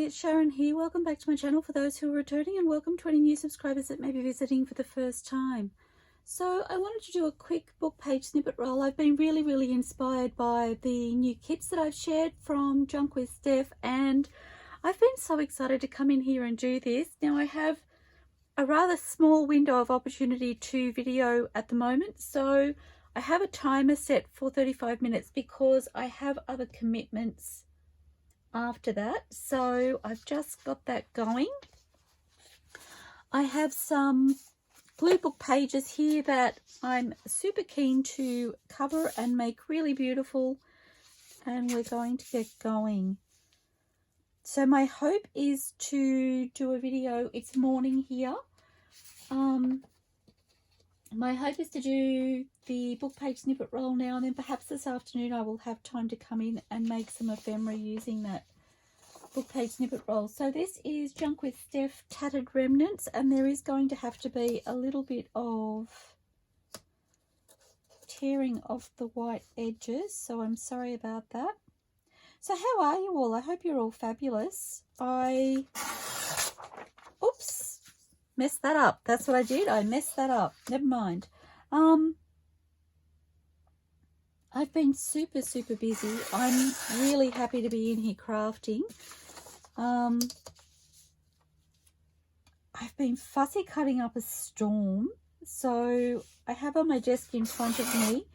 it's Sharon here. Welcome back to my channel for those who are returning, and welcome to any new subscribers that may be visiting for the first time. So I wanted to do a quick book page snippet roll. I've been really inspired by the new kits that I've shared from JunkWithSteph, and I've been so excited to come in here and do this. Now I have a rather small window of opportunity to video at the moment, so I have a timer set for 35 minutes because I have other commitments after that. So I've just got that going. I have some glue book pages here that I'm super keen to cover and make really beautiful, and we're going to get going. So my hope is to do a video. It's morning here. My hope is to do the book page snippet roll now, and then perhaps this afternoon I will have time to come in and make some ephemera using that book page snippet roll. So this is JunkWithSteph Tattered Remnants, and there is going to have to be a little bit of tearing off the white edges, so I'm sorry about that. So how are you all? I hope you're all fabulous. Oops. Messed that up. That's what I did. I messed that up. Never mind. I've been super busy. I'm really happy to be in here crafting. I've been fussy cutting up a storm. So I have on my desk in front of me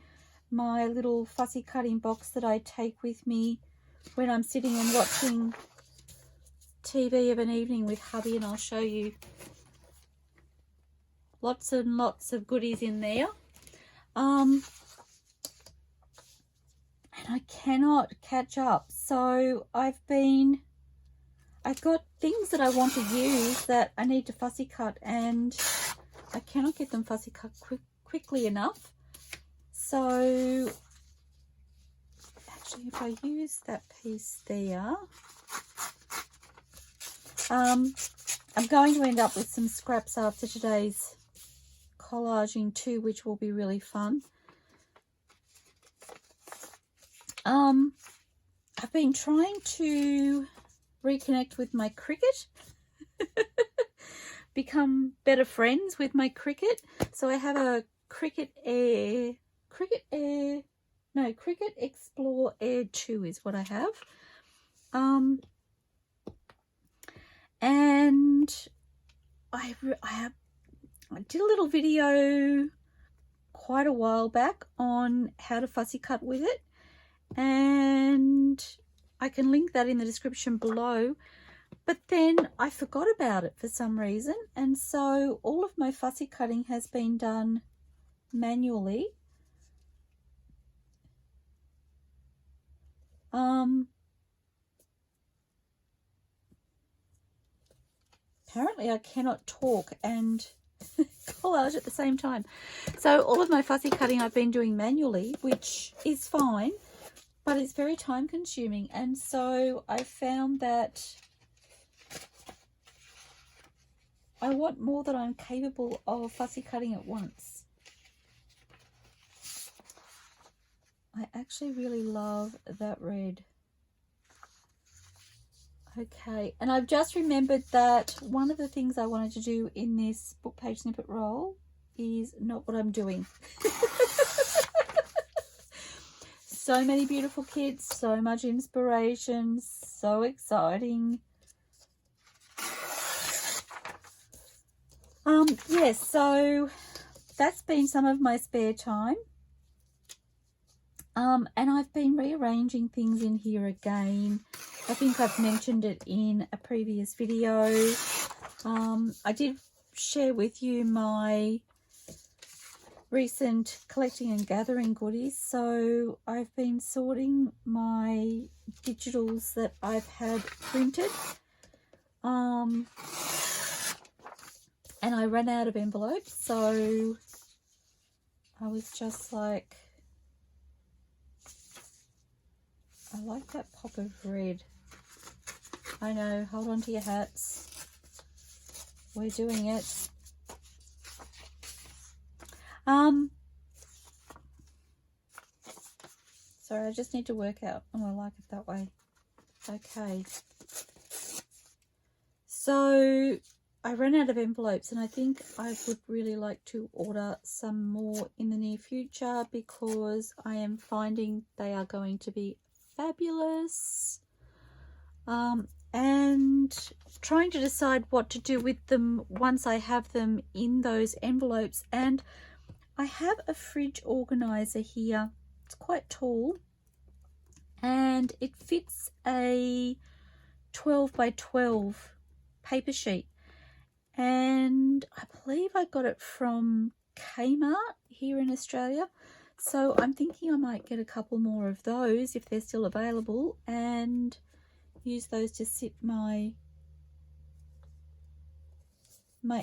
my little fussy cutting box that I take with me when I'm sitting and watching TV of an evening with hubby, and I'll show you. Lots and lots of goodies in there. And I cannot catch up. So I've got things that I want to use that I need to fussy cut, and I cannot get them fussy cut quickly enough. So actually, if I use that piece there, I'm going to end up with some scraps after today's collaging too, which will be really fun. I've been trying to reconnect with my cricket, become better friends with my cricket. So I have a Cricket Explore Air 2 is what I have. And I did a little video quite a while back on how to fussy cut with it, and I can link that in the description below. But then I forgot about it for some reason, and so all of my fussy cutting has been done manually. Apparently I cannot talk and collage at the same time. So all of my fussy cutting I've been doing manually, which is fine, but it's very time consuming. And so I found that I want more than I'm capable of fussy cutting at once. I actually really love that red. Okay, and I've just remembered that one of the things I wanted to do in this book page snippet roll is not what I'm doing. So many beautiful kits, so much inspiration, so exciting. Yes, so that's been some of my spare time. And I've been rearranging things in here again. I think I've mentioned it in a previous video. I did share with you my recent collecting and gathering goodies. So I've been sorting my digitals that I've had printed. And I ran out of envelopes, so I was just like, I like that pop of red. I know, hold on to your hats. We're doing it. Sorry, I just need to work out. Oh, I like it that way. Okay. So I ran out of envelopes, and I think I would really like to order some more in the near future because I am finding they are going to be fabulous. And trying to decide what to do with them once I have them in those envelopes. And I have a fridge organizer here. It's quite tall, and it fits a 12 by 12 paper sheet, and I believe I got it from Kmart here in Australia. So I'm thinking I might get a couple more of those if they're still available, and use those to sit my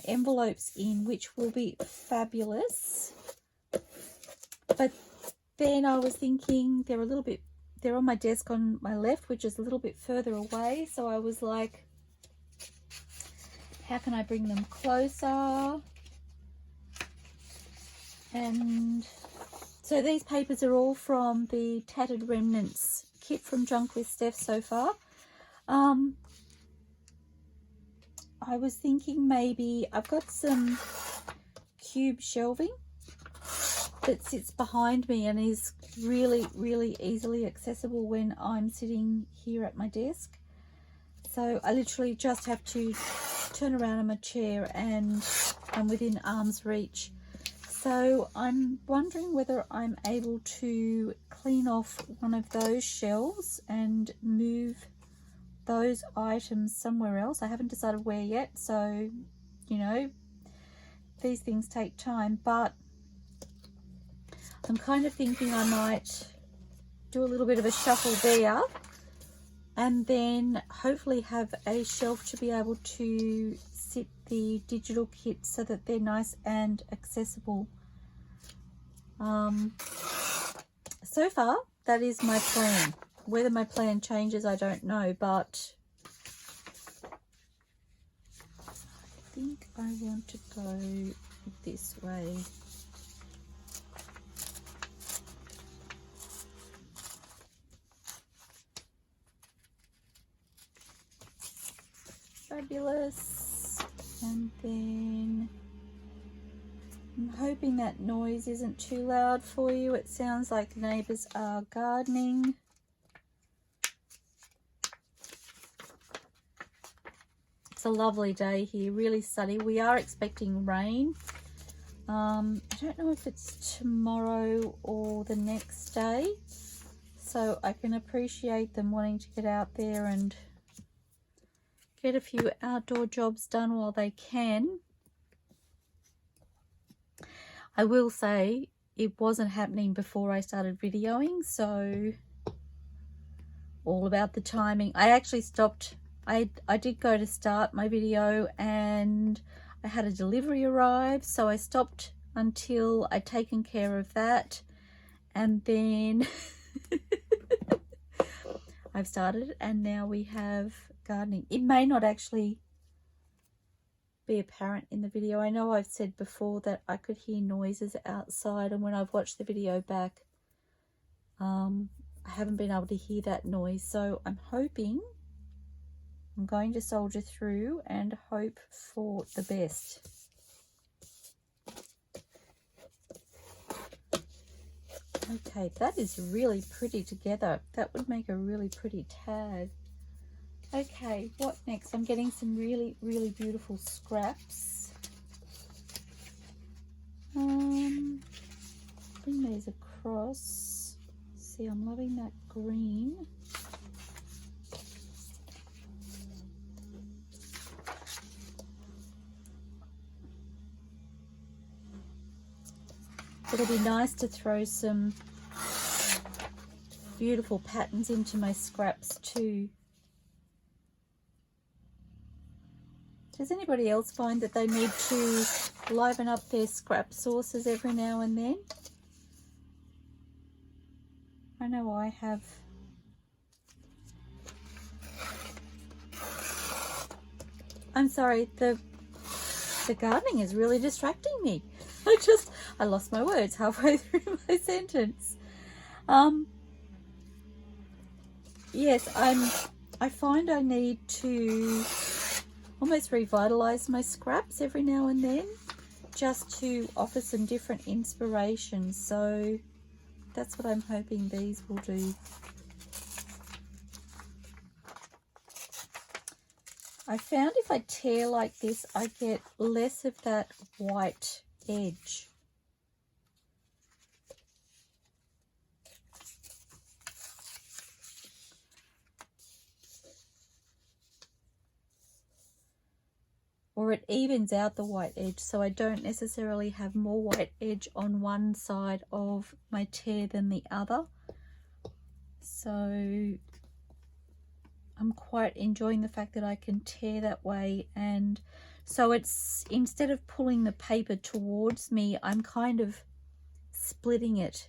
envelopes in, which will be fabulous. But then I was thinking they're on my desk on my left, which is a little bit further away. So I was like, how can I bring them closer? And so these papers are all from the Tattered Remnants kit from JunkWithSteph so far. I was thinking maybe I've got some cube shelving that sits behind me and is really, really easily accessible when I'm sitting here at my desk. So I literally just have to turn around in my chair and I'm within arm's reach. So I'm wondering whether I'm able to clean off one of those shelves and move those items somewhere else. I haven't decided where yet, so you know, these things take time, but I'm kind of thinking I might do a little bit of a shuffle there and then hopefully have a shelf to be able to sit the digital kits so that they're nice and accessible. So far that is my plan. Whether my plan changes, I don't know, but I think I want to go this way. Fabulous. And then I'm hoping that noise isn't too loud for you. It sounds like neighbours are gardening. It's a lovely day here, really sunny. We are expecting rain. I don't know if it's tomorrow or the next day, so I can appreciate them wanting to get out there and get a few outdoor jobs done while they can. I will say it wasn't happening before I started videoing, so all about the timing. I actually stopped. I did go to start my video and I had a delivery arrive, so I stopped until I'd taken care of that, and then I've started, and now we have gardening. It may not actually be apparent in the video. I know I've said before that I could hear noises outside, and when I've watched the video back, I haven't been able to hear that noise, so I'm hoping, I'm going to soldier through and hope for the best. Okay, that is really pretty together. That would make a really pretty tag. Okay, what next? I'm getting some really, really beautiful scraps. Bring these across. See, I'm loving that green. It'll be nice to throw some beautiful patterns into my scraps too. Does anybody else find that they need to liven up their scrap sources every now and then? I know I have. I'm sorry, the gardening is really distracting me. I lost my words halfway through my sentence. Yes, I find I need to almost revitalize my scraps every now and then, just to offer some different inspirations. So that's what I'm hoping these will do. I found if I tear like this, I get less of that white edge. Or it evens out the white edge, so I don't necessarily have more white edge on one side of my tear than the other. So I'm quite enjoying the fact that I can tear that way, and so it's, instead of pulling the paper towards me, I'm kind of splitting it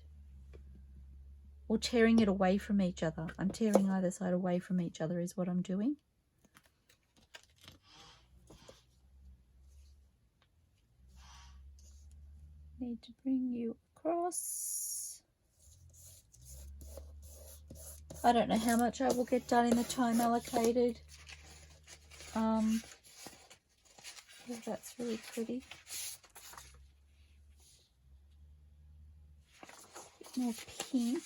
or tearing it away from each other. I'm tearing either side away from each other is what I'm doing. Need to bring you across. I don't know how much I will get done in the time allocated. Oh, that's really pretty. Bit more pink.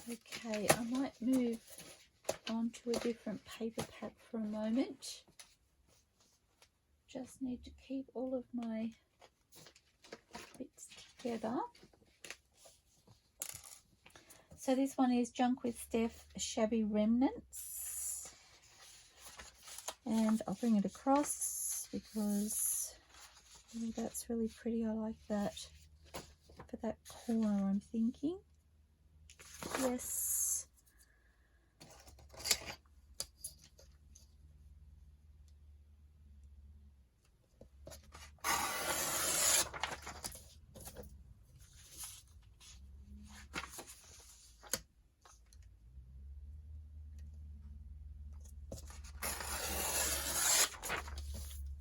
Okay, I might move on to a different paper pack for a moment. Just need to keep all of my bits together. So this one is JunkWithSteph Shabby Remnants, and I'll bring it across because that's really pretty. I like that for that corner, I'm thinking. Yes.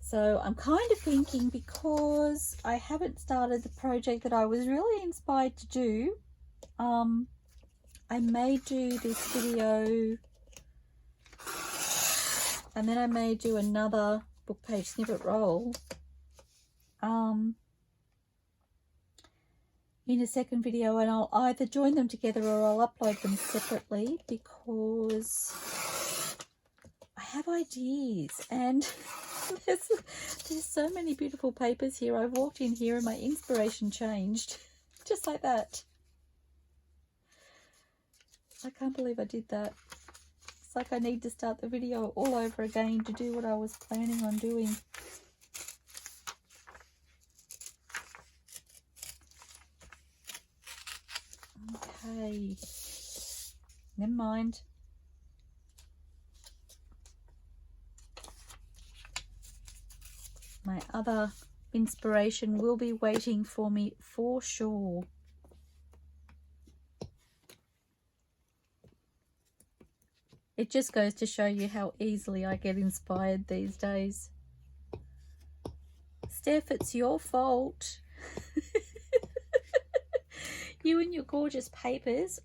So I'm kind of thinking, because I haven't started the project that I was really inspired to do, I may do this video and then I may do another book page snippet roll in a second video, and I'll either join them together or I'll upload them separately, because I have ideas and there's so many beautiful papers here. I've walked in here and my inspiration changed just like that. I can't believe I did that. It's like I need to start the video all over again to do what I was planning on doing. Okay, never mind. My other inspiration will be waiting for me for sure. It just goes to show you how easily I get inspired these days. Steph, it's your fault. You and your gorgeous papers.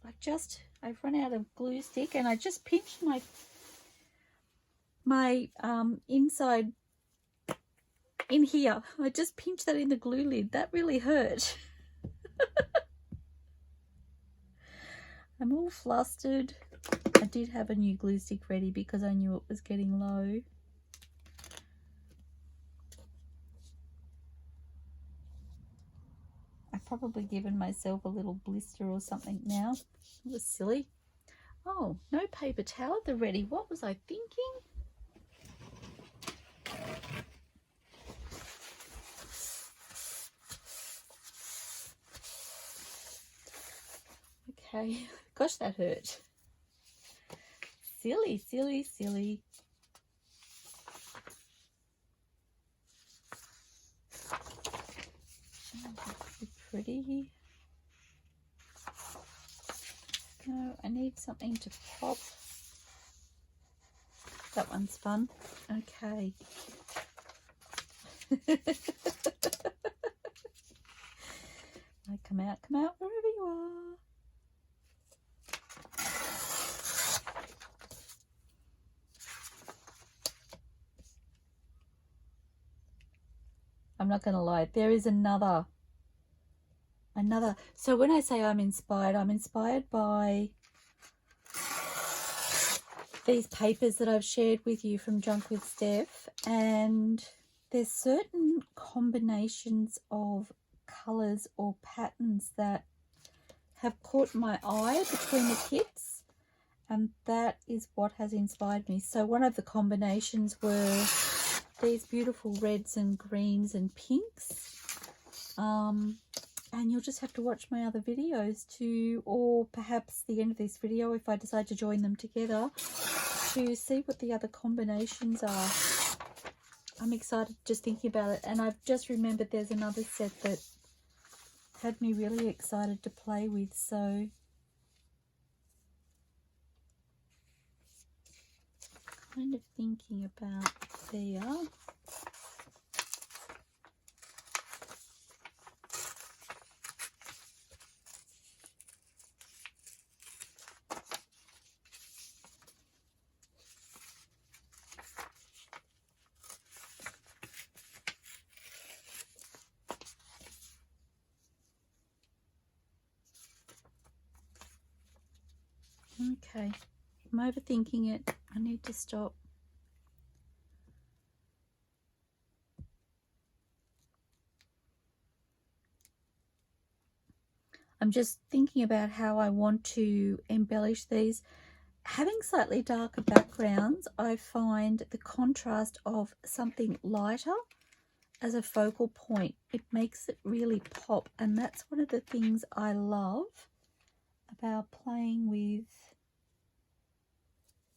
I've run out of glue stick and I just pinched my inside in here. I just pinched that in the glue lid. That really hurt. I'm all flustered. I did have a new glue stick ready because I knew it was getting low. I've probably given myself a little blister or something now. It was silly. Oh, no paper towel at the ready. What was I thinking? Okay, gosh, that hurt. Silly, silly, silly. Oh, that's pretty. No, I need something to pop. That one's fun. Okay. Come out wherever you are. I'm not going to lie. There is another. So when I say I'm inspired by these papers that I've shared with you from JunkWithSteph, and there's certain combinations of colours or patterns that have caught my eye between the kits, and that is what has inspired me. So one of the combinations were these beautiful reds and greens and pinks. And you'll just have to watch my other videos or perhaps the end of this video, if I decide to join them together, to see what the other combinations are. I'm excited just thinking about it. And I've just remembered there's another set that had me really excited to play with. So kind of thinking about there. Okay, I'm overthinking it. I need to stop. I'm just thinking about how I want to embellish these. Having slightly darker backgrounds, I find the contrast of something lighter as a focal point, it makes it really pop. And that's one of the things I love about playing with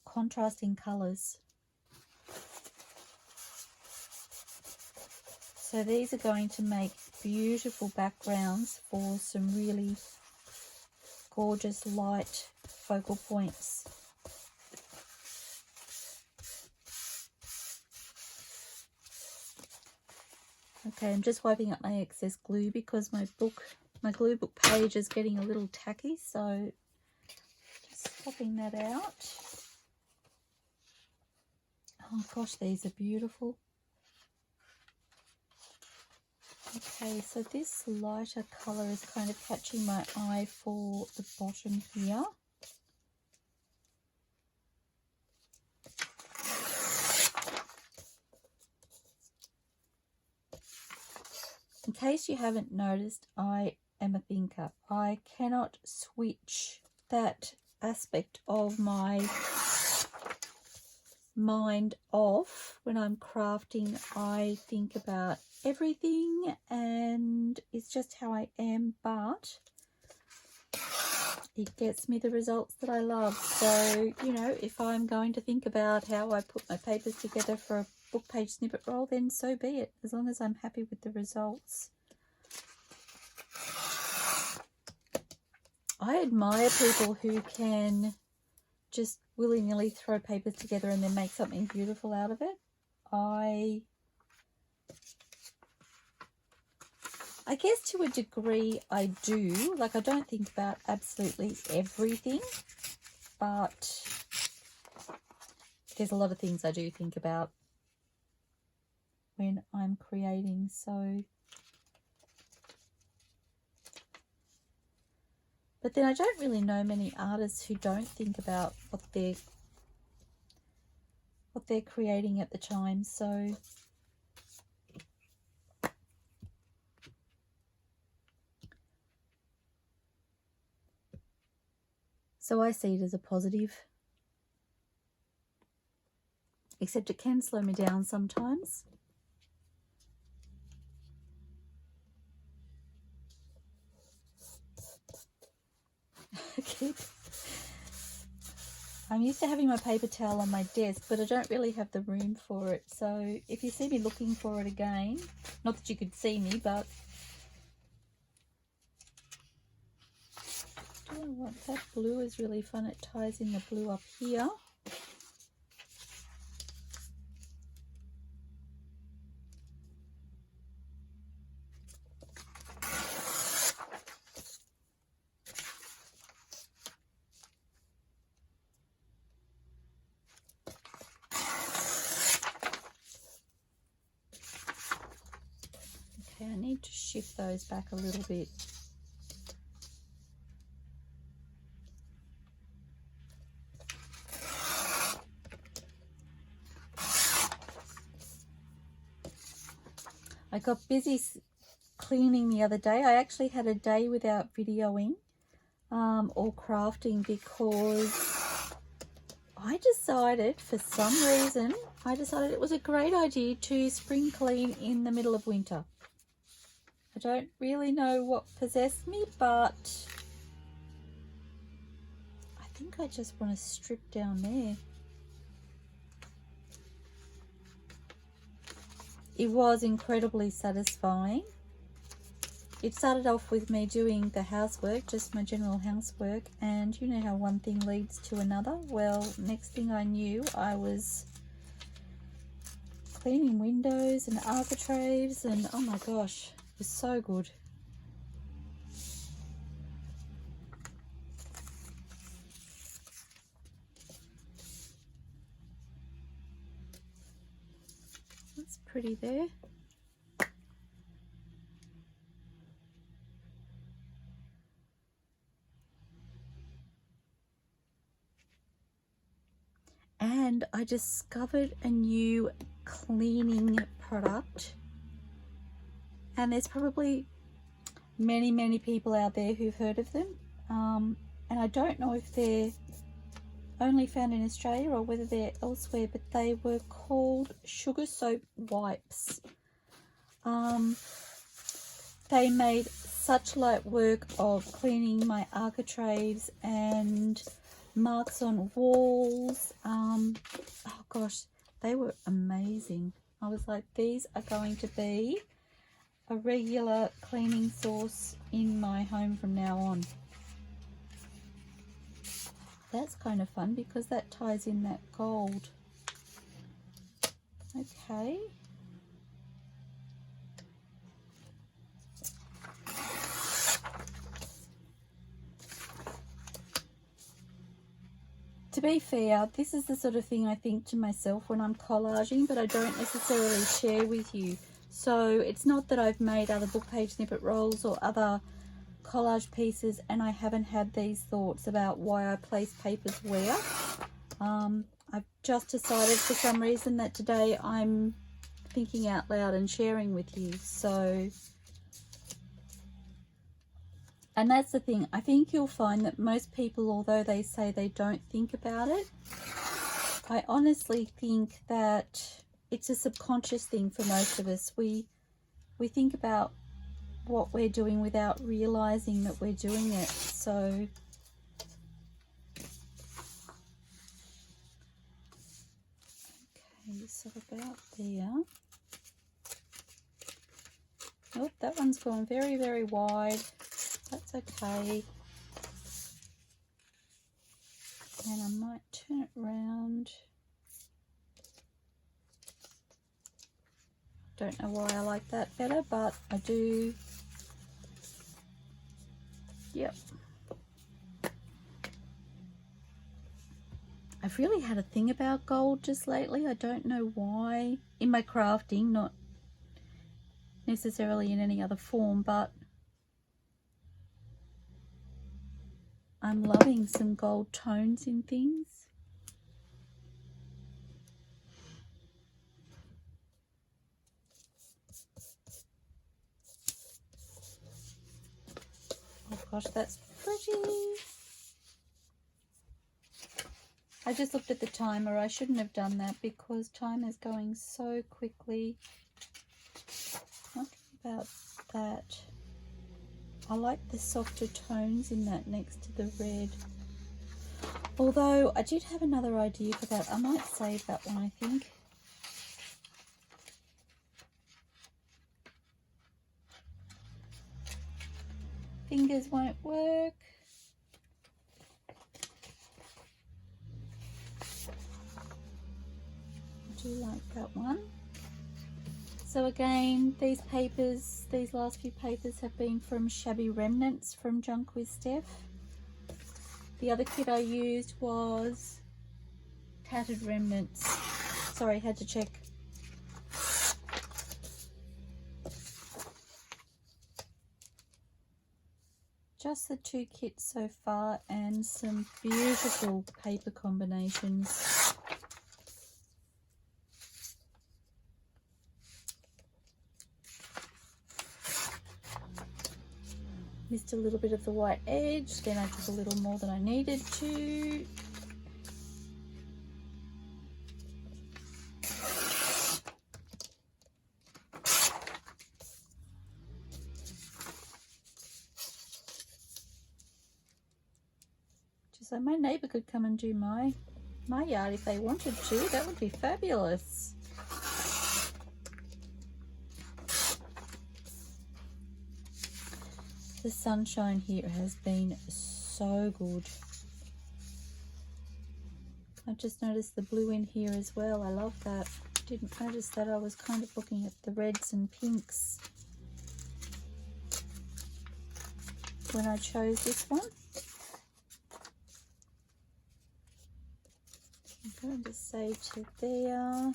contrasting colours. So these are going to make beautiful backgrounds for some really gorgeous light focal points. Okay, I'm just wiping up my excess glue because my glue book page is getting a little tacky, so just popping that out. Oh gosh, these are beautiful. Okay, so this lighter colour is kind of catching my eye for the bottom here. In case you haven't noticed, I am a thinker. I cannot switch that aspect of my mind off when I'm crafting. I think about everything and it's just how I am, but it gets me the results that I love. So, you know, if I'm going to think about how I put my papers together for a book page snippet roll, then so be it, as long as I'm happy with the results. I admire people who can just willy-nilly throw papers together and then make something beautiful out of it. I guess to a degree I do. Like, I don't think about absolutely everything, but there's a lot of things I do think about when I'm creating. So, but then I don't really know many artists who don't think about what they're creating at the time. So I see it as a positive, except it can slow me down sometimes. I'm used to having my paper towel on my desk, but I don't really have the room for it. So if you see me looking for it again, not that you could see me, but do I want that blue is really fun. It ties in the blue up here. Okay, I need to shift those back a little bit. I got busy cleaning the other day. I actually had a day without videoing or crafting because I decided, for some reason, it was a great idea to spring clean in the middle of winter. I don't really know what possessed me, but I think I just want to strip down there. It was incredibly satisfying. It started off with me doing the housework, just my general housework, and you know how one thing leads to another. Well, next thing I knew, I was cleaning windows and architraves, and oh my gosh, it was so good. That's pretty there. And I discovered a new cleaning product, and there's probably many people out there who've heard of them, and I don't know if they're only found in Australia or whether they're elsewhere, but they were called sugar soap wipes. They made such light work of cleaning my architraves and marks on walls. Oh gosh, they were amazing. I was like, these are going to be a regular cleaning source in my home from now on. That's kind of fun because that ties in that gold. Okay. To be fair, this is the sort of thing I think to myself when I'm collaging, but I don't necessarily share with you. So it's not that I've made other book page snippet rolls or other collage pieces and I haven't had these thoughts about why I place papers where. I've just decided for some reason that today I'm thinking out loud and sharing with you. So, and that's the thing, I think you'll find that most people, although they say they don't think about it, I honestly think that it's a subconscious thing for most of us. We think about what we're doing without realizing that we're doing it. So okay, so about there. Oh, that one's gone very wide. That's okay. And I might turn it round. Don't know why I like that better, but I do. Yep. I've really had a thing about gold just lately. I don't know why. In my crafting, not necessarily in any other form, but I'm loving some gold tones in things. Oh gosh, that's pretty. I just looked at the timer. I shouldn't have done that because time is going so quickly. Not about that. I like the softer tones in that next to the red. Although I did have another idea for that. I might save that one, I think. Fingers won't work. I do like that one. So again, these papers, these last few papers have been from Shabby Remnants from JunkWithSteph. The other kit I used was Tattered Remnants. Sorry, had to check. just the 2 kits so far and some beautiful paper combinations. Missed a little bit of the white edge, then I took a little more than I needed to. Just so my neighbour could come and do my yard if they wanted to. That would be fabulous. The sunshine here has been so good. I've just noticed the blue in here as well. I love that. Didn't notice that. I was kind of looking at the reds and pinks when I chose this one. I'm going to say to there.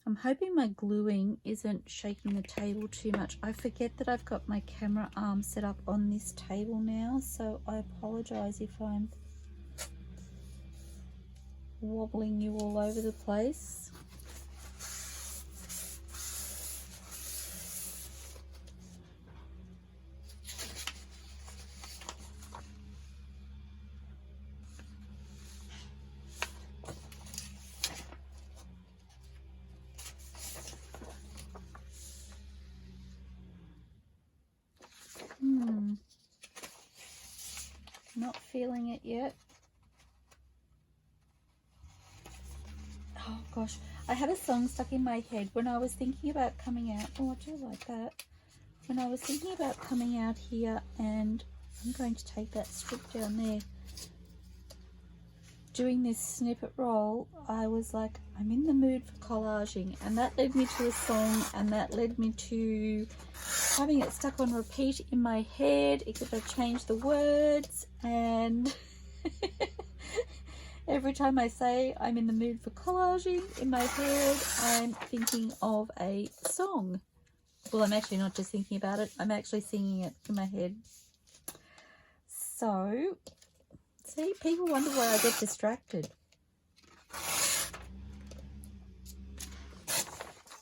I'm hoping my gluing isn't shaking the table too much. I forget that I've got my camera arm set up on this table now, so I apologize if I'm wobbling you all over the place. Not feeling it yet. Oh gosh, I had a song stuck in my head when I was thinking about coming out. Oh, I do like that. When I was thinking about coming out here, and I'm going to take that strip down there, doing this snippet roll, I was like, I'm in the mood for collaging, and that led me to a song, and that led me to having it stuck on repeat in my head, except I changed the words, and every time I say I'm in the mood for collaging, in my head I'm thinking of a song. Well, I'm actually not just thinking about it, I'm actually singing it in my head. So, see, people wonder why I get distracted.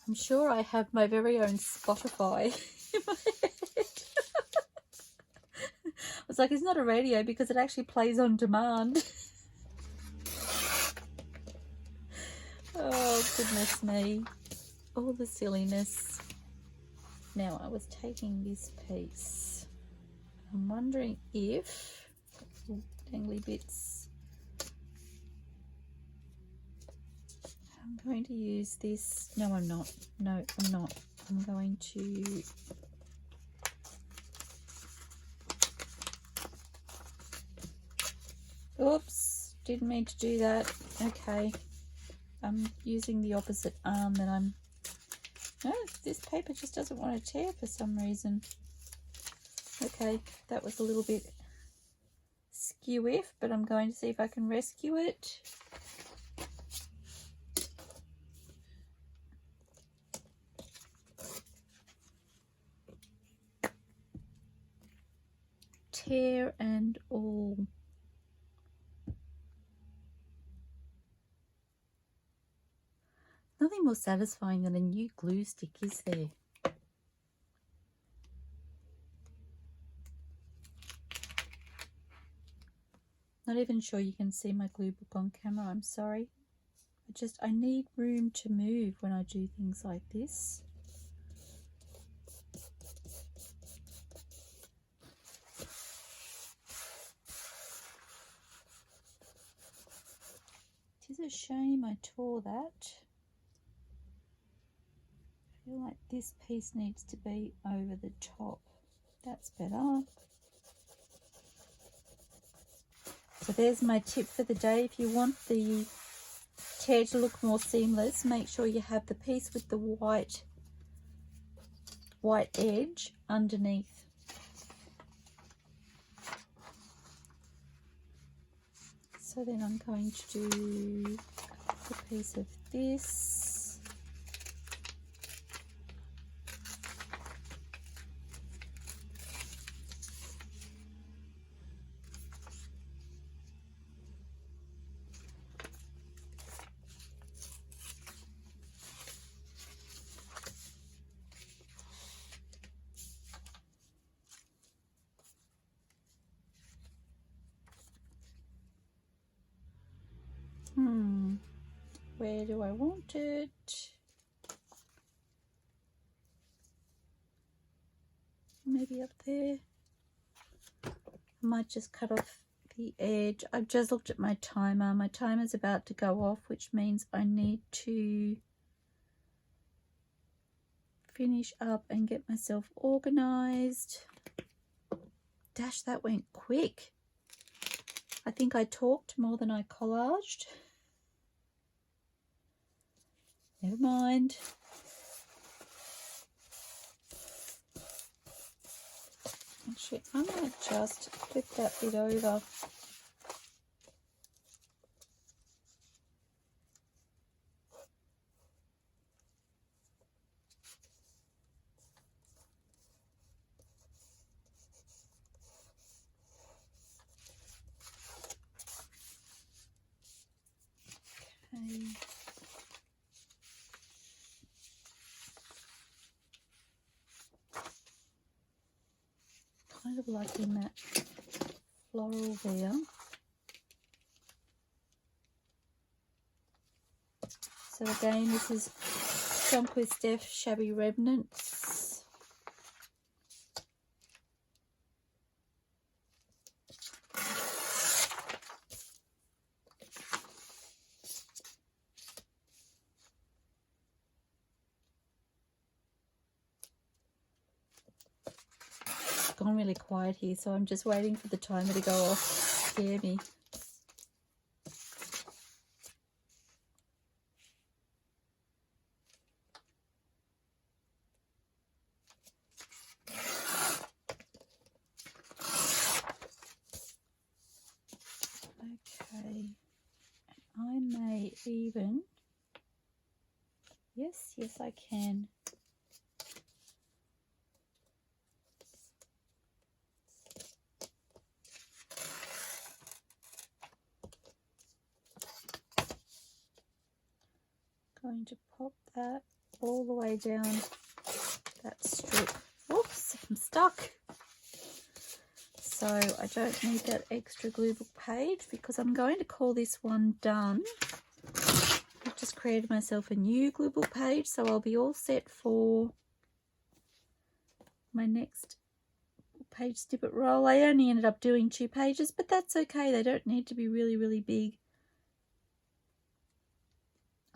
I'm sure I have my very own Spotify in my head. I was like, it's not a radio because it actually plays on demand. Oh, goodness me. All the silliness. Now, I was taking this piece. I'm wondering if... Oh, dangly bits. I'm going to use this. No, I'm not. No, I'm not. I'm going to... Oops, didn't mean to do that. Okay. I'm using the opposite arm that I'm... No, this paper just doesn't want to tear for some reason. Okay, that was a little bit skew-iff, but I'm going to see if I can rescue it. Tear and all. Nothing more satisfying than a new glue stick, is there? Not even sure you can see my glue book on camera, I'm sorry. I need room to move when I do things like this. It is a shame I tore that. I feel like this piece needs to be over the top. That's better. So there's my tip for the day. If you want the tear to look more seamless, make sure you have the piece with the white edge underneath. So then I'm going to do a piece of this. Where do I want it? Maybe up there. I might just cut off the edge. I've just looked at my timer. My timer's about to go off, which means I need to finish up and get myself organized. Dash, that went quick. I think I talked more than I collaged. Never mind. Actually, I might just flip that bit over. Okay. Kind of liking that floral there. So again, this is JunkWithSteph Shabby Remnants. Gone really quiet here, so I'm just waiting for the timer to go off. Scare me. Okay, I may even, yes I can. Going to pop that all the way down that strip. Whoops, I'm stuck. So I don't need that extra glue book page because I'm going to call this one done. I've just created myself a new glue book page, so I'll be all set for my next book page snippet roll. I only ended up doing 2 pages, but that's okay. They don't need to be really, really big.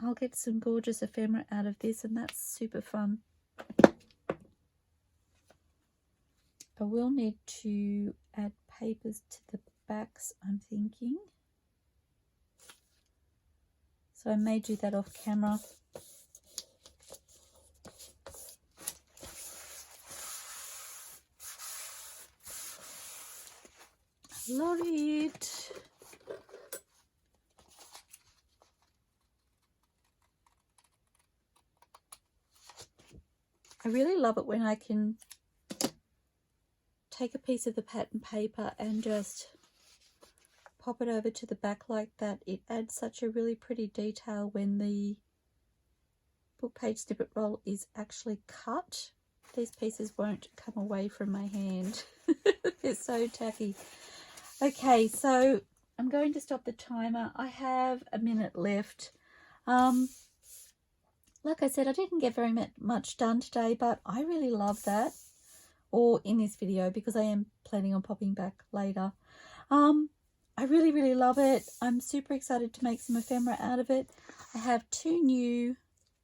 I'll get some gorgeous ephemera out of this, and that's super fun. I will need to add papers to the backs, I'm thinking. So I may do that off camera. Love it. I really love it when I can take a piece of the pattern paper and just pop it over to the back like that. It adds such a really pretty detail when the book page snippet roll is actually cut. These pieces won't come away from my hand. They're so tacky. Okay, so I'm going to stop the timer. I have a minute left. Like I said, I didn't get very much done today, but I really love that, or in this video, because I am planning on popping back later. I really, really love it. I'm super excited to make some ephemera out of it. I have 2 new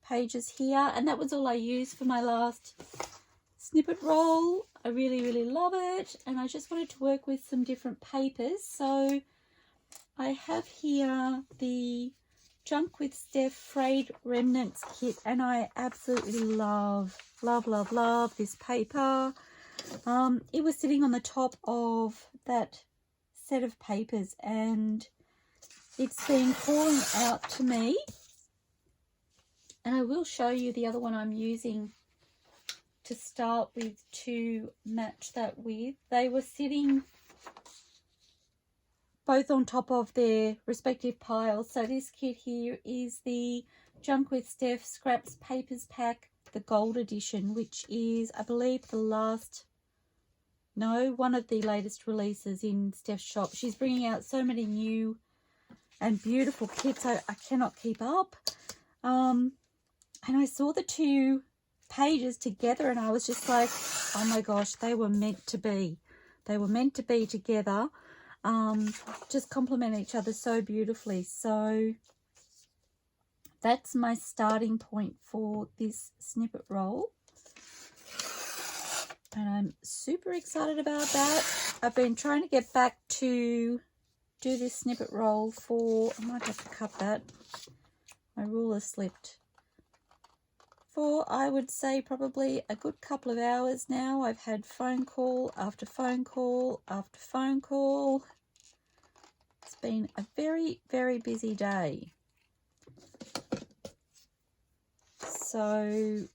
pages here, and that was all I used for my last snippet roll. I really, really love it, and I just wanted to work with some different papers. So I have here the JunkWithSteph Frayed Remnants kit, and I absolutely love this paper. It was sitting on the top of that set of papers, and It's been pouring out to me. And I will show you the other one I'm using to start with to match that with. They were sitting both on top of their respective piles. So this kit here is the JunkWithSteph Scraps Papers Pack, the Gold Edition, which is, I believe, one of the latest releases in Steph's shop. She's bringing out so many new and beautiful kits. I cannot keep up. And I saw the two pages together and I was just like, oh my gosh, they were meant to be. They were meant to be together. Just complement each other so beautifully. So that's my starting point for this snippet roll. And I'm super excited about that. I've been trying to get back to do this snippet roll for, I might have to cut that. My ruler slipped. For, I would say, probably a good couple of hours now. I've had phone call after phone call after phone call. It's been a very, very busy day. So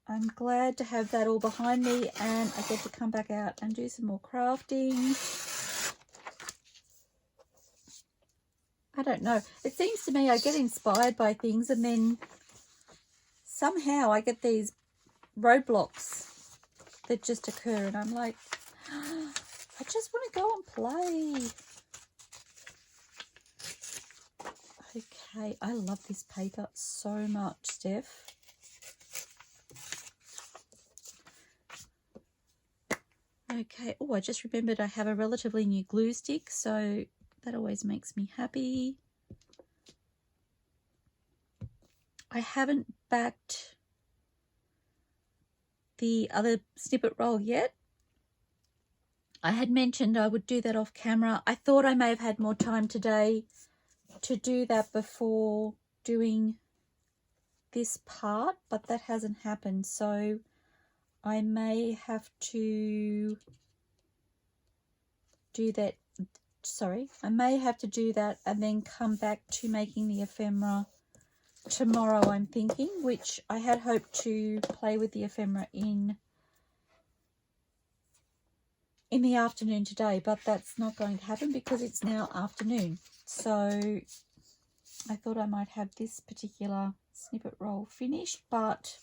I'm glad to have that all behind me and I get to come back out and do some more crafting. I don't know. It seems to me I get inspired by things and then somehow I get these roadblocks that just occur and I'm like, oh, I just want to go and play. Okay, I love this paper so much, Steph. Okay, oh, I just remembered I have a relatively new glue stick, so that always makes me happy. I haven't backed the other snippet roll yet. I had mentioned I would do that off camera. I thought I may have had more time today to do that before doing this part, but that hasn't happened. So I may have to do that. Sorry, I may have to do that and then come back to making the ephemera tomorrow, I'm thinking, which I had hoped to play with the ephemera in the afternoon today, but that's not going to happen because it's now afternoon. So I thought I might have this particular snippet roll finished, but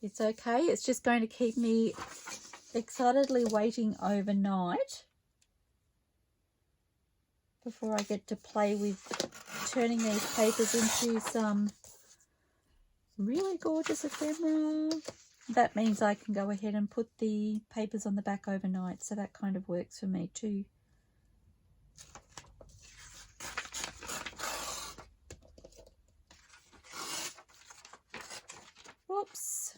it's okay. It's just going to keep me excitedly waiting overnight before I get to play with turning these papers into some really gorgeous ephemera. That means I can go ahead and put the papers on the back overnight, so that kind of works for me too. Whoops.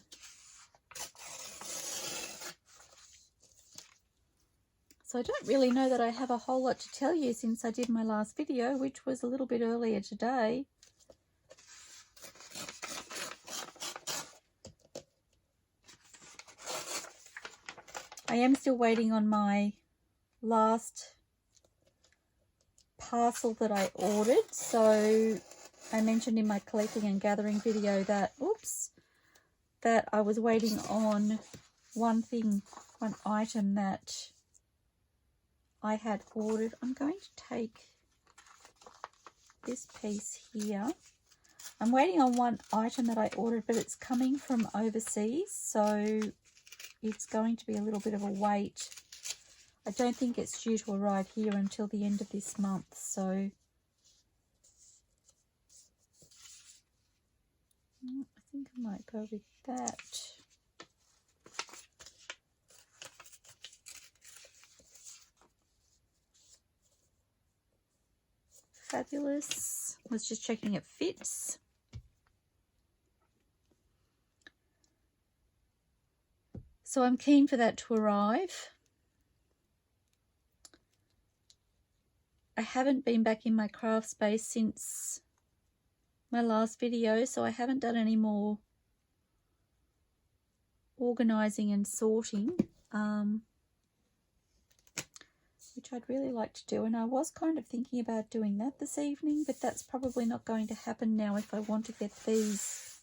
So I don't really know that I have a whole lot to tell you since I did my last video, which was a little bit earlier today. I am still waiting on my last parcel that I ordered. So I mentioned in my collecting and gathering video that, that I was waiting on one item that I had ordered. I'm going to take this piece here. I'm waiting on one item that I ordered, but it's coming from overseas, so it's going to be a little bit of a wait. I don't think it's due to arrive here until the end of this month, so I think I might go with that. Fabulous. I was just checking it fits. So I'm keen for that to arrive. I haven't been back in my craft space since my last video, so I haven't done any more organising and sorting. which I'd really like to do. And I was kind of thinking about doing that this evening, but that's probably not going to happen now if I want to get these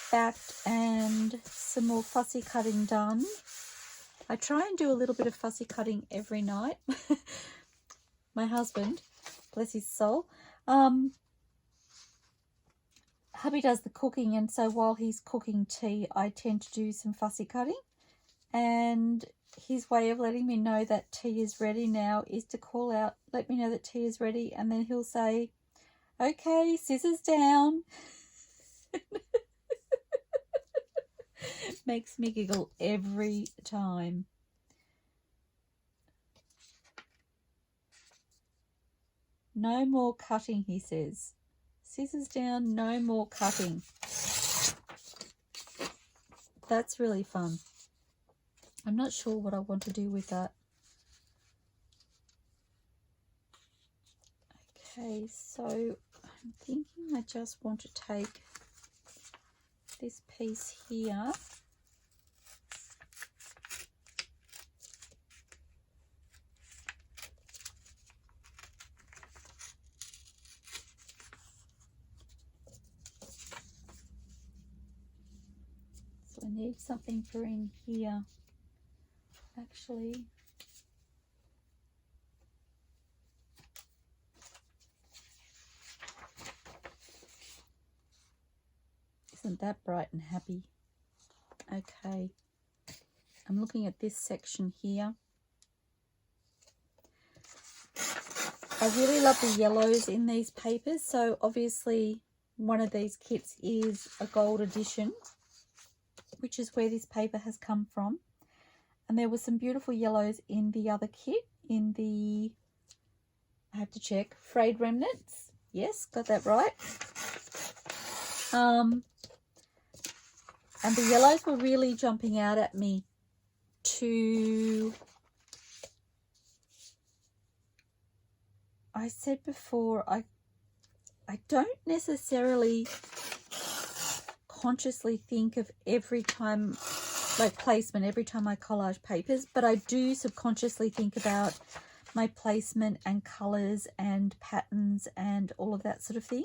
backed and some more fussy cutting done. I try and do a little bit of fussy cutting every night. My husband, bless his soul, hubby does the cooking, and so while he's cooking tea, I tend to do some fussy cutting. And his way of letting me know that tea is ready now is to call out, let me know that tea is ready, and then he'll say, okay, scissors down. Makes me giggle every time. No more cutting, he says. Scissors down, no more cutting. That's really fun. I'm not sure what I want to do with that. Okay, so I'm thinking I just want to take this piece here . So I need something for in here. Actually, isn't that bright and happy? Okay, I'm looking at this section here. I really love the yellows in these papers. So obviously one of these kits is a gold edition, which is where this paper has come from. And there were some beautiful yellows in the other kit, in the, I have to check, frayed remnants. Yes, got that right. And the yellows were really jumping out at me to, I said before, I don't necessarily consciously think of every time, like placement, every time I collage papers, but I do subconsciously think about my placement and colors and patterns and all of that sort of thing.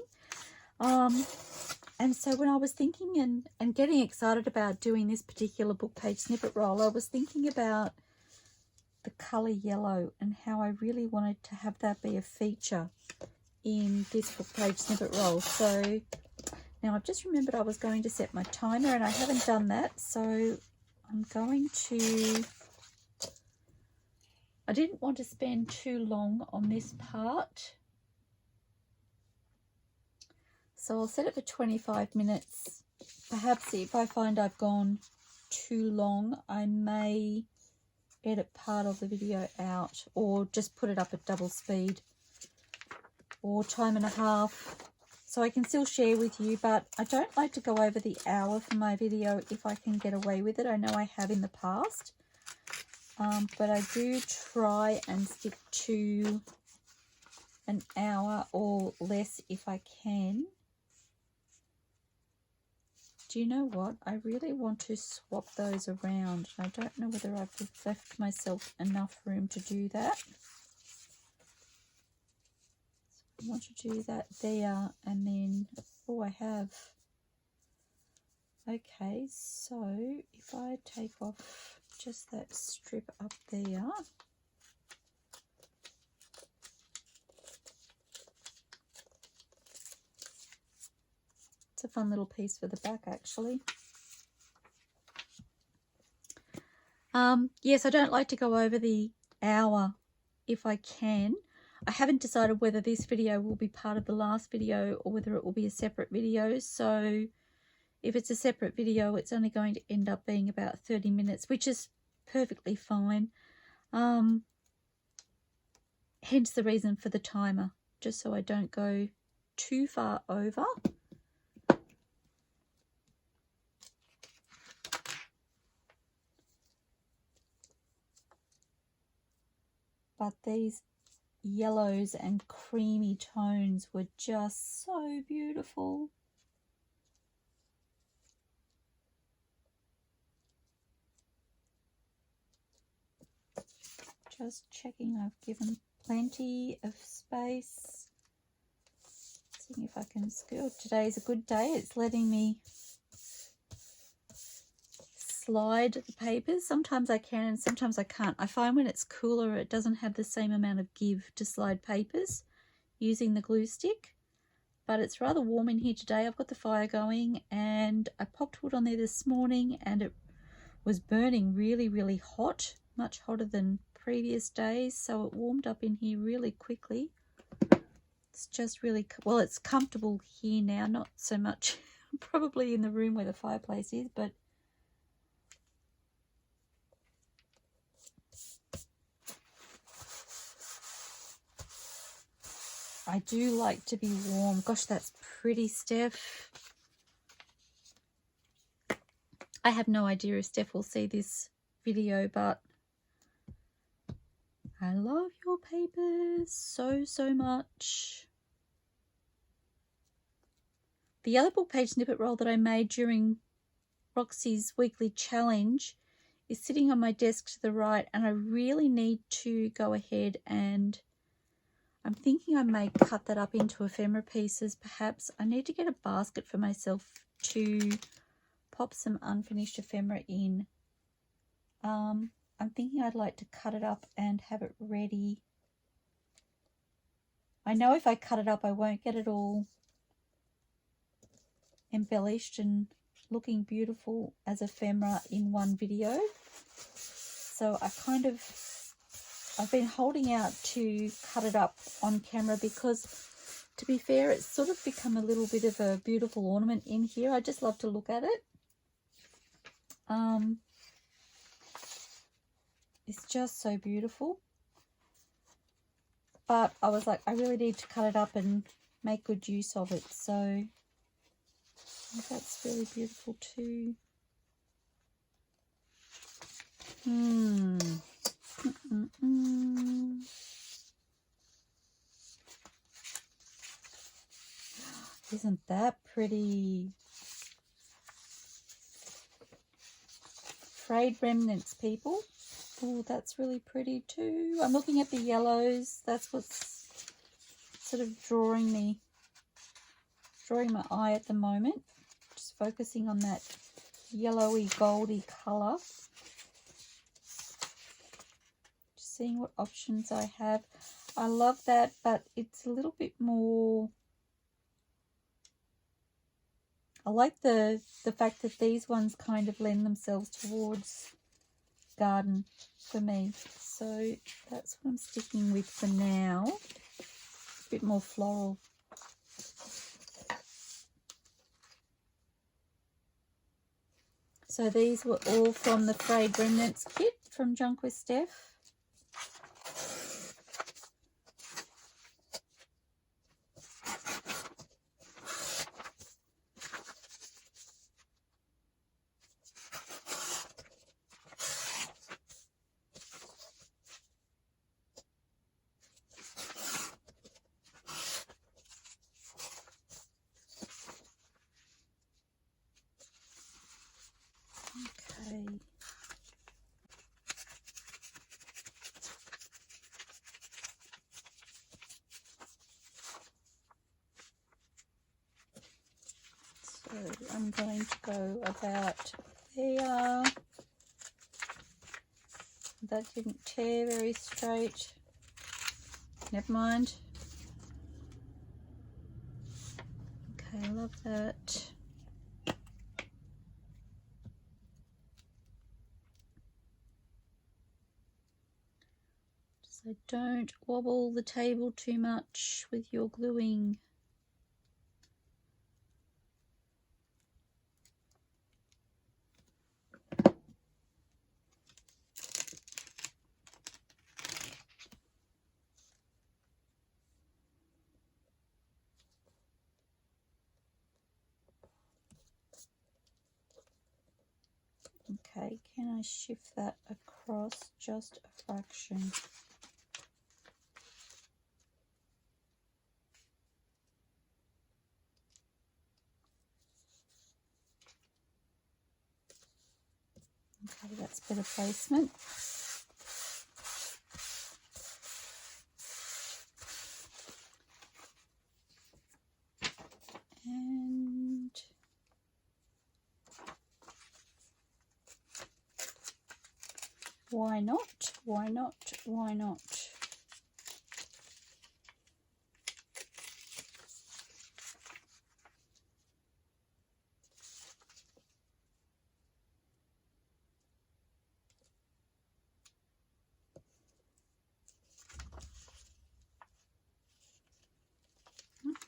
And so when I was thinking and getting excited about doing this particular book page snippet roll, I was thinking about the color yellow and how I really wanted to have that be a feature in this book page snippet roll. So now I've just remembered I was going to set my timer and I haven't done that, so I'm going to, I didn't want to spend too long on this part, so I'll set it for 25 minutes. Perhaps if I find I've gone too long, I may edit part of the video out or just put it up at double speed or time and a half, so I can still share with you. But I don't like to go over the hour for my video if I can get away with it. I know I have in the past, but I do try and stick to an hour or less if I can. Do you know what? I really want to swap those around. I don't know whether I've left myself enough room to do that. I want to do that there, and then, oh, I have. Okay, so if I take off just that strip up there, it's a fun little piece for the back, actually. Yes, I don't like to go over the hour if I can. I haven't decided whether this video will be part of the last video or whether it will be a separate video. So if it's a separate video, it's only going to end up being about 30 minutes, which is perfectly fine. Hence the reason for the timer, just so I don't go too far over. But these yellows and creamy tones were just so beautiful. Just checking I've given plenty of space. Seeing if I can scoot. Today's a good day. It's letting me slide the papers. Sometimes I can and sometimes I can't. I find when it's cooler it doesn't have the same amount of give to slide papers using the glue stick. But it's rather warm in here today. I've got the fire going and I popped wood on there this morning and it was burning really, really hot, much hotter than previous days. So it warmed up in here really quickly. It's just really, well, it's comfortable here now, not so much probably in the room where the fireplace is, but I do like to be warm. Gosh, that's pretty, Steph. I have no idea if Steph will see this video, but I love your papers so, so much. The other book page snippet roll that I made during Roxy's weekly challenge is sitting on my desk to the right, and I really need to go ahead and I'm thinking I may cut that up into ephemera pieces. Perhaps I need to get a basket for myself to pop some unfinished ephemera in. I'm thinking I'd like to cut it up and have it ready. I know if I cut it up I won't get it all embellished and looking beautiful as ephemera in one video. So I've been holding out to cut it up on camera because, to be fair, it's sort of become a little bit of a beautiful ornament in here. I just love to look at it. It's just so beautiful. But I was like, I really need to cut it up and make good use of it. So that's really beautiful too. Isn't that pretty? Frayed remnants, people. Oh, that's really pretty too. I'm looking at the yellows. That's what's sort of drawing my eye at the moment. Just focusing on that yellowy, goldy colour. Just seeing what options I have. I love that, but it's a little bit more... I like the fact that these ones kind of lend themselves towards garden for me. So that's what I'm sticking with for now. A bit more floral. So these were all from the Frayed Remnants kit from JunkWithSteph. So I'm going to go about there. That didn't tear very straight. Never mind. Okay, I love that. So don't wobble the table too much with your gluing. Okay, can I shift that across just a fraction? Okay, that's better placement. Why not? Why not? Why not?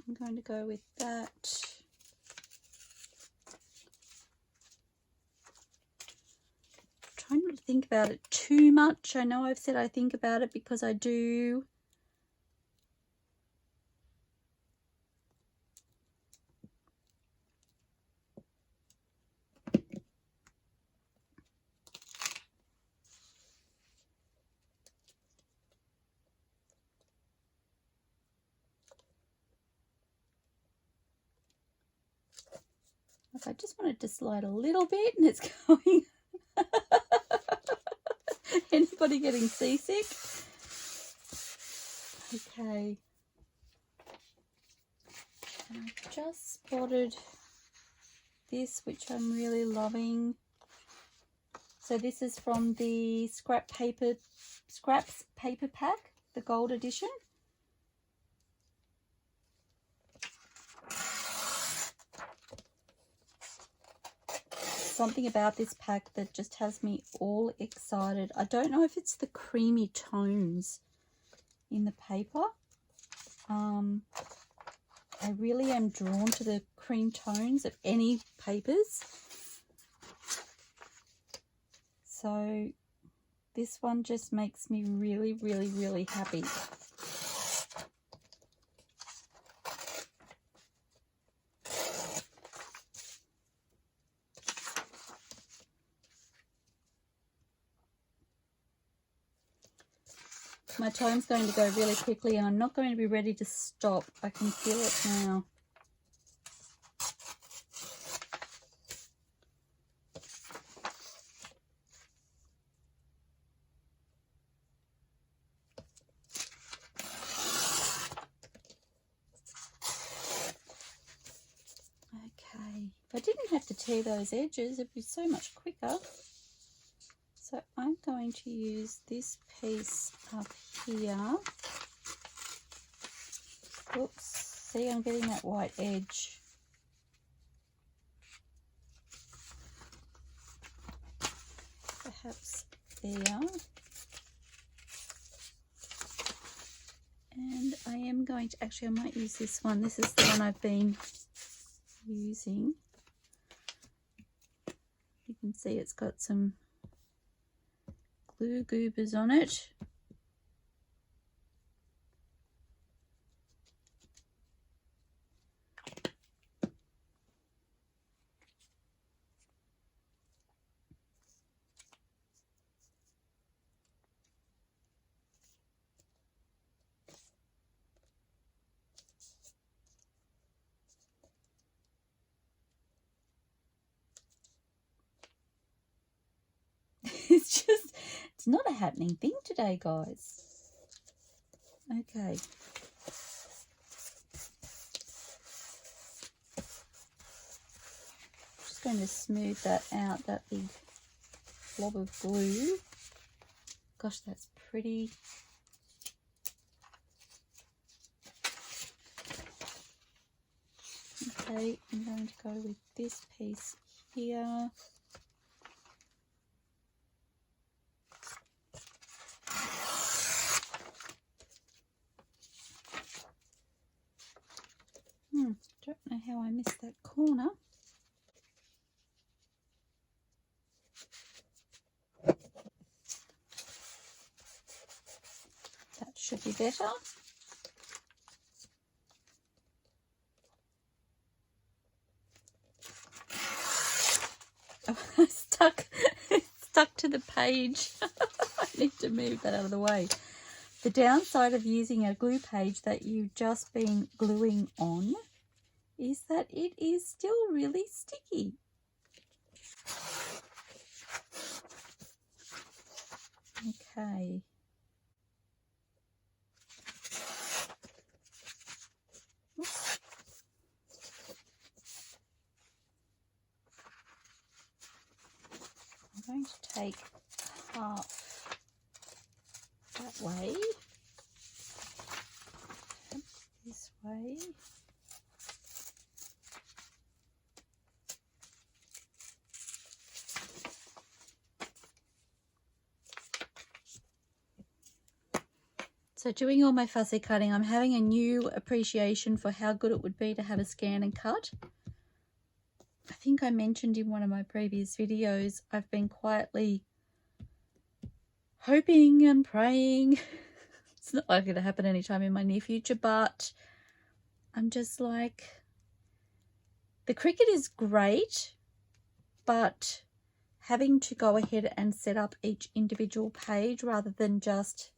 I'm going to go with that. Try not to think about it too much. I know I've said I think about it because I do. I just want it to slide a little bit and it's going. Anybody getting seasick? Okay. And I've just spotted this, which I'm really loving. So this is from the Scraps paper pack, the gold edition. Something about this pack that just has me all excited. I don't know if it's the creamy tones in the paper. I really am drawn to the cream tones of any papers. So this one just makes me really, really, really happy. My time's going to go really quickly and I'm not going to be ready to stop. I can feel it now. Okay, if I didn't have to tear those edges, it'd be so much quicker. So I'm going to use this piece up here. Oops, see, I'm getting that white edge. Perhaps there. And I am going to, actually I might use this one. This is the one I've been using. You can see it's got some glue goobers on it. It's not a happening thing today, guys. Okay. Just going to smooth that out, that big blob of glue. Gosh, that's pretty. Okay, I'm going to go with this piece here. Don't know how I missed that corner. That should be better. Oh, it's stuck to the page. I need to move that out of the way. The downside of using a glue page that you've just been gluing on is that it is still really sticky. Okay. Oops. I'm going to take half that way. This way. So doing all my fussy cutting, I'm having a new appreciation for how good it would be to have a scan and cut. I think I mentioned in one of my previous videos, I've been quietly hoping and praying. It's not likely to happen anytime in my near future, but I'm just like, the Cricut is great, but having to go ahead and set up each individual page rather than just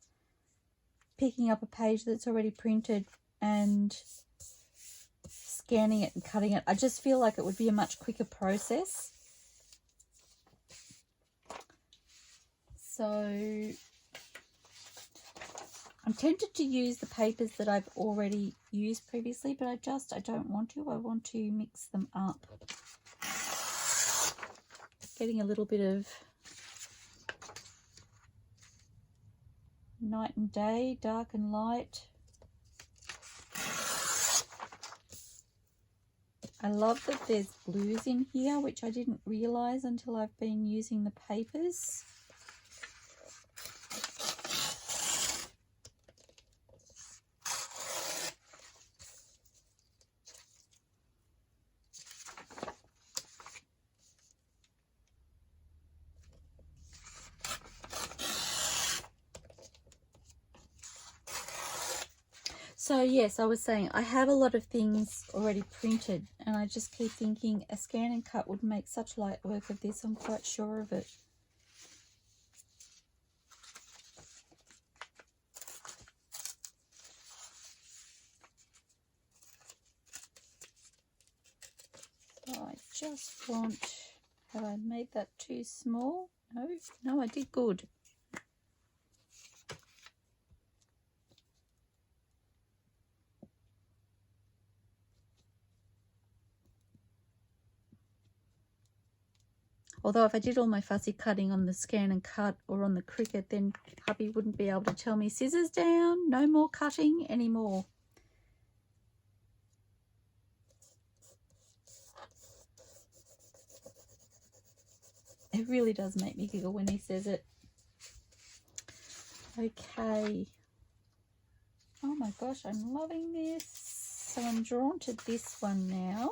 picking up a page that's already printed and scanning it and cutting it, I just feel like it would be a much quicker process. So I'm tempted to use the papers that I've already used previously, but I don't want to. I want to mix them up. Getting a little bit of night and day, dark and light. I love that there's blues in here, which I didn't realise until I've been using the papers. So yes, I was saying I have a lot of things already printed, and I just keep thinking a scan and cut would make such light work of this. I'm quite sure of it. So I just want, have I made that too small? No, I did good. Although if I did all my fussy cutting on the scan and cut or on the Cricut, then hubby wouldn't be able to tell me scissors down, no more cutting anymore. It really does make me giggle when he says it. Okay. Oh my gosh, I'm loving this. So I'm drawn to this one now.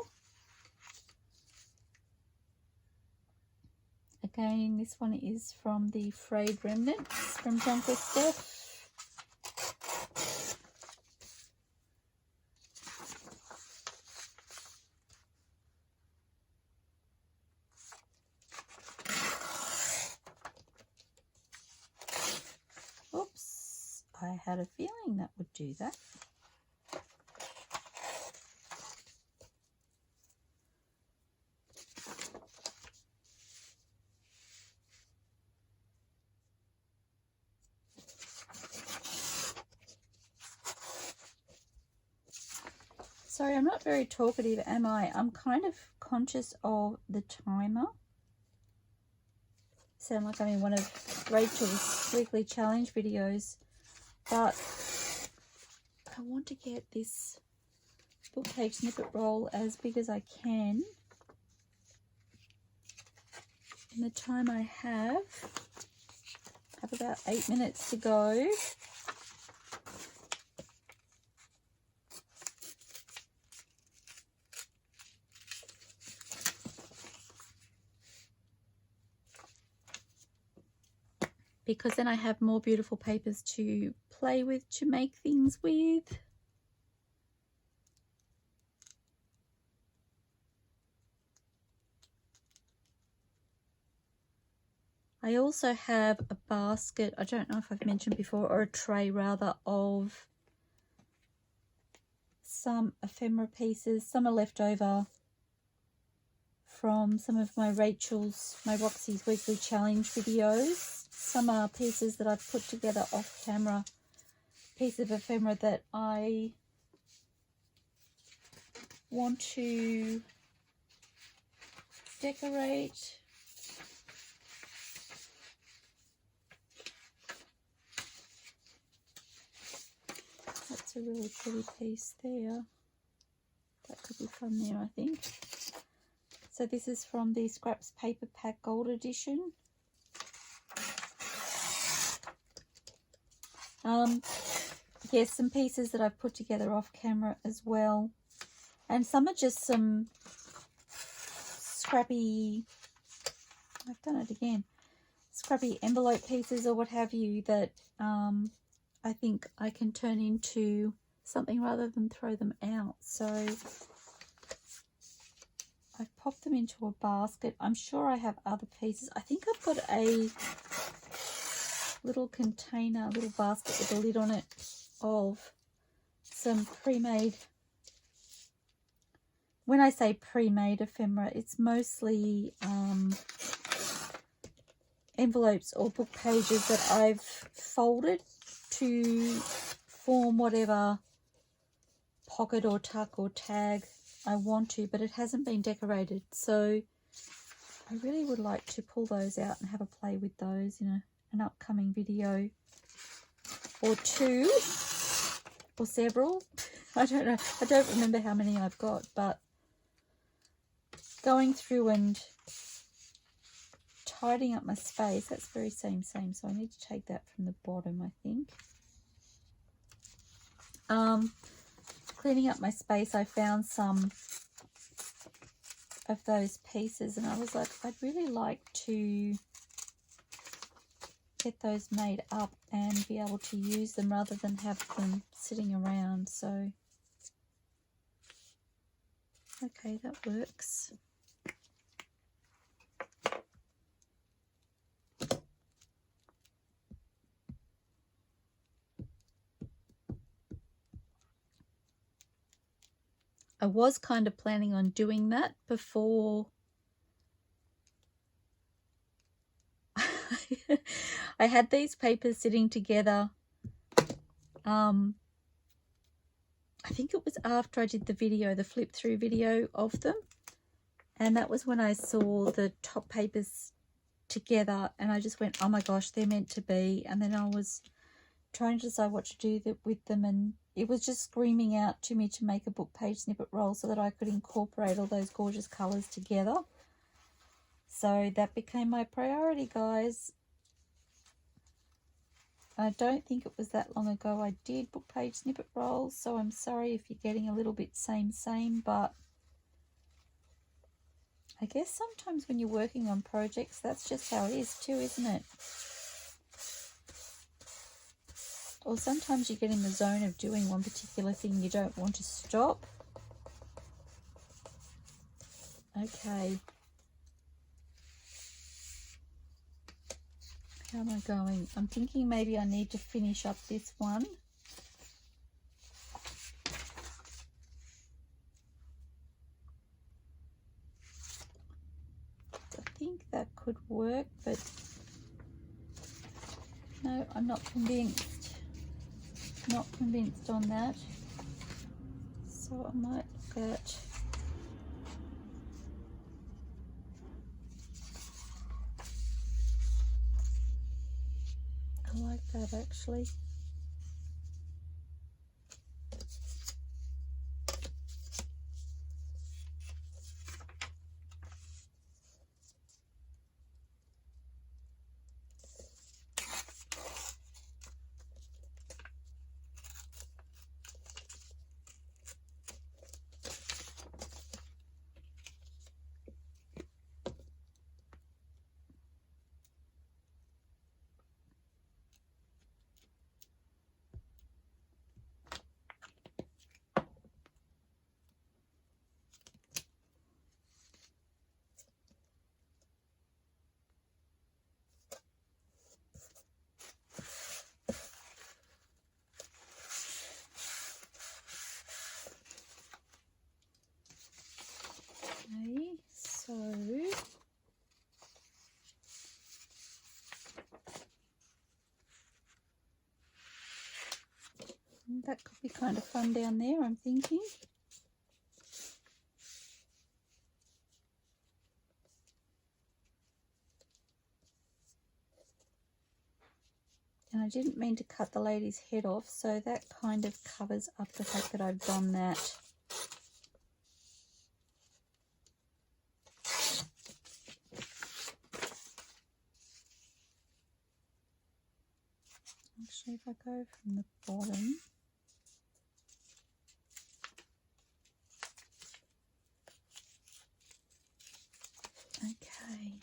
Again, this one is from the Frayed Remnants from JunkWithSteph. Oops, I had a feeling that would do that. Sorry, I'm not very talkative, am I? I'm kind of conscious of the timer. Sound like I'm in one of Rachel's weekly challenge videos, but I want to get this book page snippet roll as big as I can in the time I have about 8 minutes to go. Because then I have more beautiful papers to play with, to make things with. I also have a basket, I don't know if I've mentioned before, or a tray rather, of some ephemera pieces. Some are left over from some of my Roxy's weekly challenge videos. Some are pieces that I've put together off camera, piece of ephemera that I want to decorate. That's a really pretty piece there. That could be fun there, I think. So this is from the Scraps Paper Pack Gold Edition. Yes, some pieces that I've put together off camera as well. And some are just some scrappy, I've done it again, scrappy envelope pieces or what have you that I think I can turn into something rather than throw them out. So I've popped them into a basket. I'm sure I have other pieces. I think I've got a little container, a little basket with a lid on it of some pre-made, when I say pre-made ephemera, it's mostly envelopes or book pages that I've folded to form whatever pocket or tuck or tag I want to, but it hasn't been decorated. So I really would like to pull those out and have a play with those in an upcoming video or two or several. I don't know. I don't remember how many I've got, but going through and tidying up my space, that's very same. So I need to take that from the bottom, I think. Cleaning up my space, I found some of those pieces and I was like, I'd really like to get those made up and be able to use them rather than have them sitting around. So okay, that works. I was kind of planning on doing that before I had these papers sitting together. I think it was after I did the video, the flip through video of them. And that was when I saw the top papers together and I just went, oh my gosh, they're meant to be. And then I was trying to decide what to do with them, and it was just screaming out to me to make a book page snippet roll so that I could incorporate all those gorgeous colours together. So that became my priority, guys. I don't think it was that long ago I did book page snippet rolls, so I'm sorry if you're getting a little bit same, but I guess sometimes when you're working on projects, that's just how it is too, isn't it? Or sometimes you get in the zone of doing one particular thing, you don't want to stop. Okay. How am I going? I'm thinking maybe I need to finish up this one. I think that could work, but no, I'm not convinced. Not convinced on that. So I might look at I like that actually. Okay, so that could be kind of fun down there, I'm thinking. And I didn't mean to cut the lady's head off, so that kind of covers up the fact that I've done that. Actually, if I go from the bottom, okay.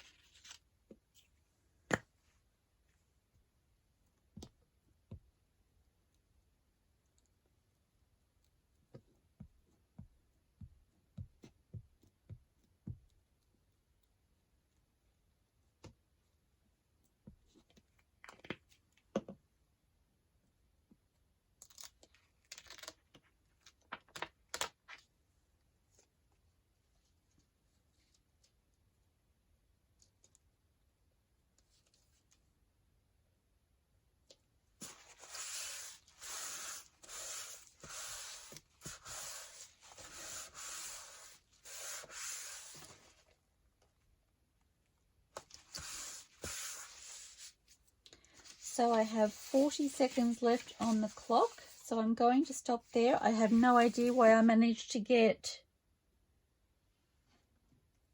So I have 40 seconds left on the clock, so I'm going to stop there. I have no idea why I managed to get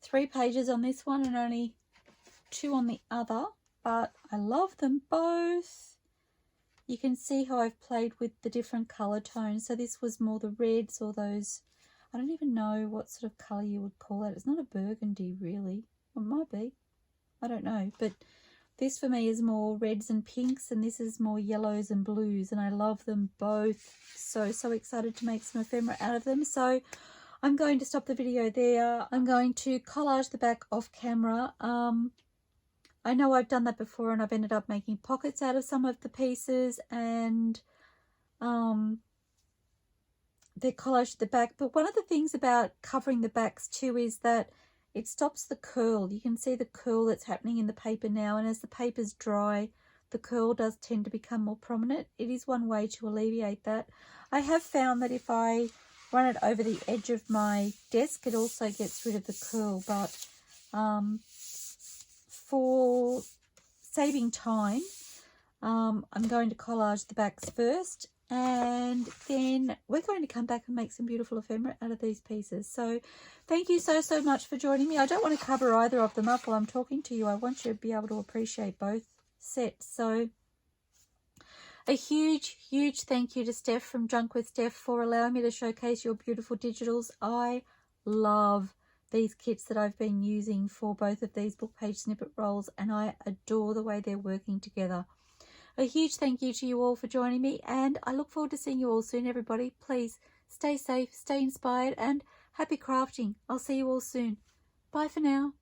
3 pages on this one and only 2 on the other, but I love them both. You can see how I've played with the different colour tones. So this was more the reds or those, I don't even know what sort of colour you would call it. It's not a burgundy really. It might be. I don't know, but this for me is more reds and pinks, and this is more yellows and blues, and I love them both. So excited to make some ephemera out of them. So I'm going to stop the video there. I'm going to collage the back off camera. I know I've done that before and I've ended up making pockets out of some of the pieces, and they're collaged at the back. But one of the things about covering the backs too is that it stops the curl. You can see the curl that's happening in the paper now, and as the paper's dry, the curl does tend to become more prominent. It is one way to alleviate that. I have found that if I run it over the edge of my desk, it also gets rid of the curl, but for saving time, I'm going to collage the backs first, and then we're going to come back and make some beautiful ephemera out of these pieces. So thank you so much for joining me. I don't want to cover either of them up while I'm talking to you. I want you to be able to appreciate both sets. So a huge thank you to Steph from JunkWithSteph for allowing me to showcase your beautiful digitals. I love these kits that I've been using for both of these book page snippet rolls, and I adore the way they're working together. A huge thank you to you all for joining me, and I look forward to seeing you all soon, everybody. Please stay safe, stay inspired, and happy crafting. I'll see you all soon. Bye for now.